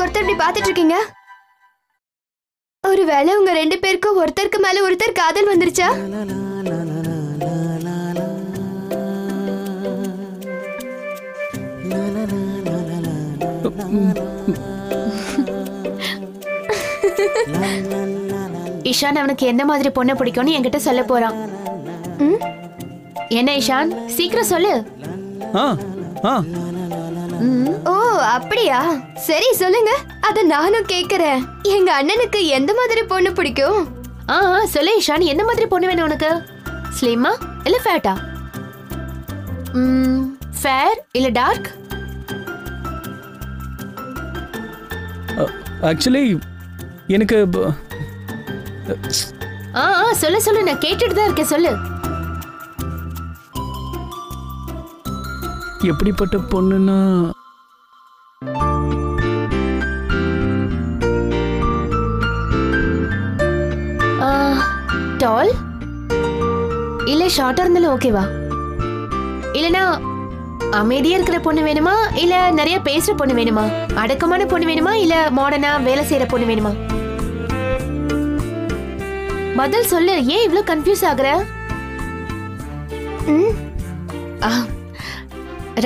ஒருத்தருக்கு இப்படி பாத்துட்டு இருக்கீங்க? ஒருவேளை உங்க ரெண்டு பேருக்கும் ஒருத்தருக்கு மேல ஒருத்தர் காதல் வந்துருச்சா? இஷான் அவனுக்கு எந்த மாதிரி பொண்ணை பிடிக்கும்னு என்கிட்ட சொல்ல போறான். என்ன இஷான், சீக்கிரம் சொல்லு. ஓ அப்படியா, சரி சொல்லுங்க. அத நானும் கேக்குறேன். எங்க அண்ணனுக்கு எந்த மாதிரி பொண்ணு பிடிக்கும்? சொல்லு இஷான், எந்த மாதிரி பொண்ணு வேணும் உனக்கு? ஸ்லிம்மா இல்ல ஃபேட்டா? ஃபேர் இல்ல டார்க்? ஆக்சுவலி எனக்கு சொல்லு சொல்லு, நான் கேட்டுட்டு தான் இருக்கேன், சொல்லு. எப்படிப்பட்ட பொண்ணுன்னா டால் இல்ல ஷார்ட்டா இருந்தாலும் ஓகேவா? இல்லனா அமைதியா இருக்கிற பொண்ணு வேணுமா இல்ல நிறைய பேசுற பொண்ணு வேணுமா? அடக்கமான பொண்ணு வேணுமா இல்ல மாடர்னா வேலை செய்யற பொண்ணு வேணுமா? பதில் சொல்லு, ஏன் இவ்ளோ கன்ஃபியூஸ் ஆகுற?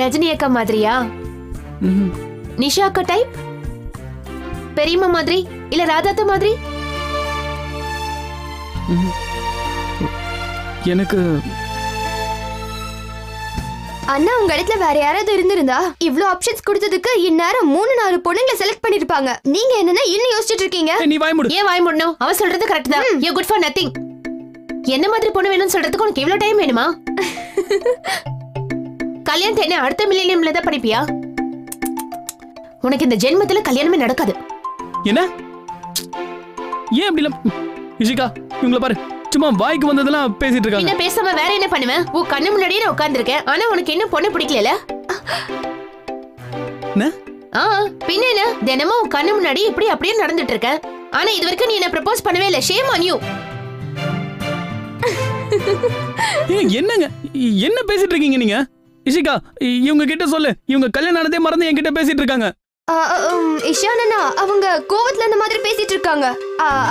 ரஜினி அக்கா மாதிரியா? நிஷா அக்கா டைப்? பெரியம்மா மாதிரி இல்ல ராதாத்தா மாதிரி? எனக்கு அண்ணா உங்க இடத்துல வேற யாராவது இருந்திருந்தா இவ்ளோ ஆப்ஷன்ஸ் கொடுத்ததுக்கு இந்நேரம் 3-4 பொண்ணுங்களை செலக்ட் பண்ணிருப்பாங்க. நீங்க என்னன்னா இன்னும் யோசிச்சுட்டு இருக்கீங்க? நீ வாய் மூடு. ஏன் வாய் மூடணும்? அவ சொல்றது கரெக்ட் தான். You good for nothing. என்ன மாதிரி பொண்ணு வேணும்னு சொல்றதுக்கு உனக்கு இவ்ளோ டைம் வேணுமா? கல்யாணத்தை என்ன அடுத்த மில்லேனியம்ல தான் படிப்பியா? உனக்கு இந்த ஜென்மத்துல கல்யாணமே நடக்காது. என்ன? ஏன் அப்படி இஷிகா, இவங்கள பாரு, சும்மா வாய்க்கு வந்ததெல்லாம் பேசிட்டு இருக்காங்க. என்ன பேசாம வேற என்ன பண்ணுவேன்? உன் கண்ணு முன்னாடியே நான் உட்கார்ந்திருக்கேன். ஆனா உனக்கு என்ன பொண்ணு பிடிக்கல? என்ன? பின்ன என்ன? தினமும் உன் கண்ணு முன்னாடி இப்படி அப்படியே நடந்துட்டு இருக்க. ஆனா இது வரைக்கும் நீ என்ன ப்ரப்போஸ் பண்ணவே இல்ல. Shame on you. என்னங்க என்ன பேசிட்டு இருக்கீங்க நீங்க? இஷிகா, இவங்க கிட்ட சொல்லு, இவங்க கல்யாணம் ஆனதே மறந்து என்கிட்ட பேசிட்டு இருக்காங்க. இஷானா அவங்க கோவத்துல அந்த மாதிரி பேசிட்டு இருக்காங்க.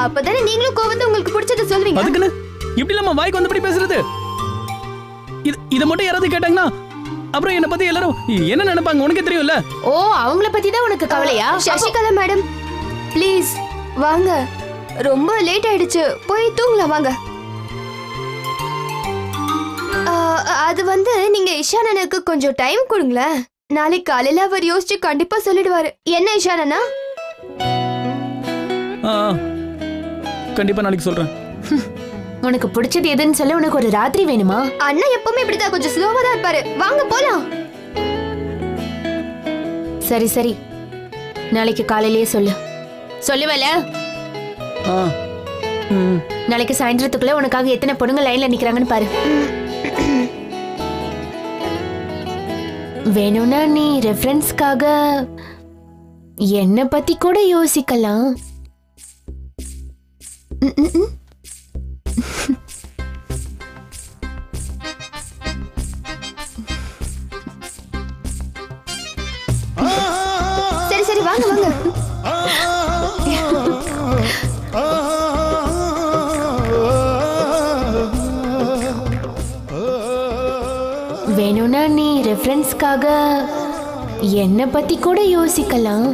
அப்பதானே நீங்களும் கோவத்தை உங்களுக்கு பிடிச்சத சொல்வீங்க. அதுக்குன்னு இப்படி இல்லாம வாய்க்கு வந்தபடி பேசுறது? இத மட்டும் யாராவது கேட்டாங்கன்னா அப்புறம் என்ன பத்தி எல்லாரும் என்ன நினைப்பாங்க உனக்கே தெரியும்ல. ஓ, அவங்கள பத்தி தான் உனக்கு கவலையா? சசிகலா மேடம் ப்ளீஸ் வாங்க, ரொம்ப லேட் ஆயிடுச்சு, போய் தூங்கலாம் வாங்க. அது வந்து நீங்க இஷானனுக்கு கொஞ்சம் டைம் கொடுங்களேன். நாளைக்கு காலையில அவர் யோசிச்சு கண்டிப்பா சொல்லிடுவாரு. என்ன இஷானனா? கண்டிப்பா நாளைக்கு சொல்றேன். உனக்கு பிடிச்சது எதுன்னு சொல்ல. உனக்கு ஒரு ராத்திரி வேணுமா? அண்ணா எப்பவுமே இப்படிதான் கொஞ்சம் ஸ்லோவா தான் இருப்பாரு. வாங்க போலாம். சரி சரி, நாளைக்கு காலையிலேயே சொல்லு. சொல்லுவல? நாளைக்கு சாயந்தரத்துக்குள்ள உனக்காக எத்தனை பொண்ணுங்க லைன்ல நிக்கிறாங்கன்னு பாரு. வேணும்னா நீ ரெஃபரன்ஸ்க்காக என்ன பத்தி கூட யோசிக்கலாம். சரி சரி வாங்க வாங்க. வேணும்னா நீ ரெஃபரன்ஸ்க்காக என்ன பத்தி கூட யோசிக்கலாம்.